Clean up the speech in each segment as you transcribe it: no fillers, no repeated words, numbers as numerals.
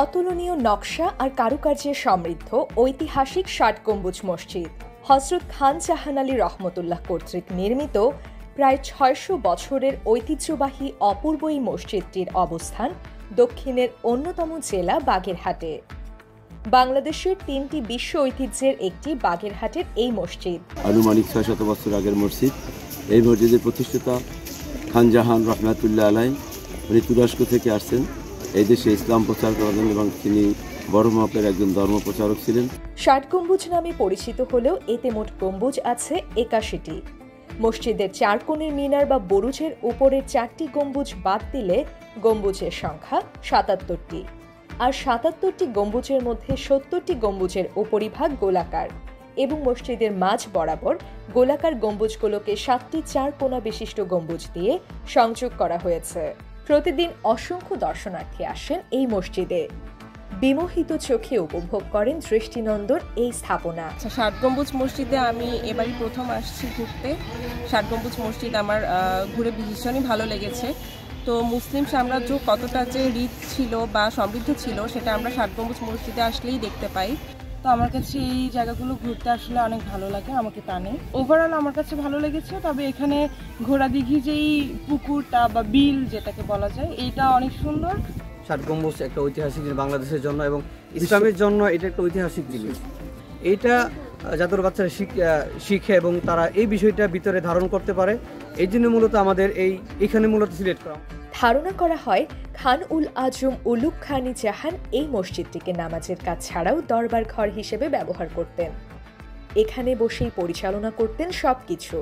অতুলনীয় নকশা আর কারুকার্যে সমৃদ্ধ ঐতিহাসিক ৬০ গম্বুজ মসজিদ হযরত খান জাহান আলী রহমতুল্লাহ কর্তৃক নির্মিত প্রায় ৬০০ বছরের ঐতিহ্যবাহী অপূর্ব এই মসজিদটির অবস্থান দক্ষিণের অন্যতম জেলা বাগেরহাটে। বাংলাদেশের ৩টি বিশ্ব ঐতিহ্যের একটি বাগেরহাটের এই মসজিদ আনুমানিক ৬০০ বছর আগের মসজিদ। এই মসজিদের প্রতিষ্ঠাতা খান জাহান রহমতুল্লাহ আলাই, উনি তুরস্ক থেকে আসছেন এই দেশে ইসলাম প্রচার করার জন্য এবং তিনি বড় মাপের একজন ধর্ম প্রচারক ছিলেন। ৬০ গম্বুজ নামে পরিচিত হলেও এতে মোট গম্বুজ আছে ৮১টি। মসজিদের ৪ কোণের মিনার বা বুরুজের উপরের ৪টি গম্বুজ বাদ দিলে গম্বুজের সংখ্যা ৭৭টি। আর ৭৭টি গম্বুজের মধ্যে ৭০টি গম্বুজের উপরিভাগ গোলাকার এবং মসজিদের মাঝ বরাবর গোলাকার গম্বুজগুলোকে ৭টি ৪ কোণা বিশিষ্ট গম্বুজ দিয়ে সংযোগ করা হয়েছে। প্রতিদিন অসংখ্য দর্শনার্থী আসেন এই মসজিদে। বিমোহিত চোখে উপভোগ করেন দৃষ্টিনন্দন এই স্থাপনা। ৬০ গম্বুজ মসজিদে আমি এবারই প্রথম আসছি ঘুরতে। ৬০ গম্বুজ মসজিদ আমার ঘুরে ভীষণই ভালো লেগেছে। তো মুসলিম সাম্রাজ্য কতটা যে রিচ ছিল বা সমৃদ্ধ ছিল সেটা আমরা ৬০ গম্বুজ মসজিদে আসলেই দেখতে পাই। তো আমার কাছে এই জায়গাগুলো ঘুরতে আসলে অনেক ভালো লাগে, আমাকে টানে। ওভারঅল আমার কাছে ভালো লেগেছে। তবে এখানে ঘোড়া দিঘি যেই পুকুরটা বা বিল যেটাকে বলা যায়, এইটা অনেক সুন্দর। ৬০ গম্বুজ একটা ঐতিহাসিক জিনিস বাংলাদেশের জন্য এবং ইসলামের জন্য এটা একটা ঐতিহাসিক জিনিস। এইটা যাদের বাচ্চারা শিখে এবং তারা এই বিষয়টা ভিতরে ধারণ করতে পারে, এই জন্য মূলত আমাদের এইখানে মূলত সিলেক্ট করা। ধারণা করা হয় খান উল আজম উলুগ খান জাহান এই মসজিদটিকে নামাজের কাজ ছাড়াও দরবার ঘর হিসেবে ব্যবহার করতেন। এখানে বসেই পরিচালনা করতেন সবকিছু।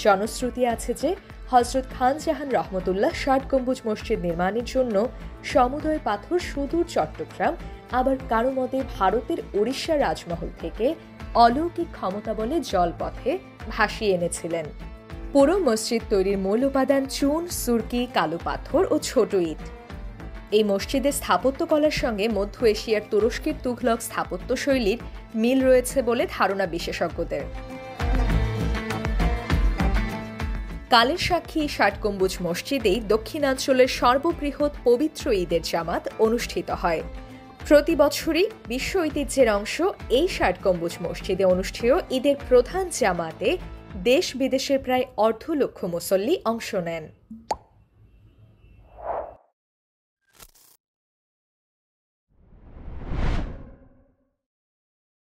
জনশ্রুতি আছে যে হযরত খান জাহান রহমতুল্লাহ ৬০ গম্বুজ মসজিদ নির্মাণের জন্য সমুদয় পাথর সুদূর চট্টগ্রাম, আবার কারো মতে ভারতের ওড়িশা রাজমহল থেকে অলৌকিক ক্ষমতা বলে জলপথে ভাসিয়ে এনেছিলেন। পুরো মসজিদ তৈরির মূল উপাদান চুন, সুরকি, কালো পাথর ও ছোট ইট। এই মসজিদের স্থাপত্যকলার সঙ্গে মধ্য এশিয়ার তুরস্কের তুঘলক স্থাপত্য শৈলীর মিল রয়েছে বলে ধারণা বিশেষজ্ঞদের। কালের সাক্ষী ৬০ গম্বুজ মসজিদেই দক্ষিণাঞ্চলের সর্ববৃহৎ পবিত্র ঈদের জামাত অনুষ্ঠিত হয়। প্রতি বছরই বিশ্ব ঐতিহ্যের অংশ এই ৬০ গম্বুজ মসজিদে অনুষ্ঠেয় ঈদের প্রধান জামাতে দেশ বিদেশের প্রায় ২৫ লক্ষ মুসল্লি অংশ নেন।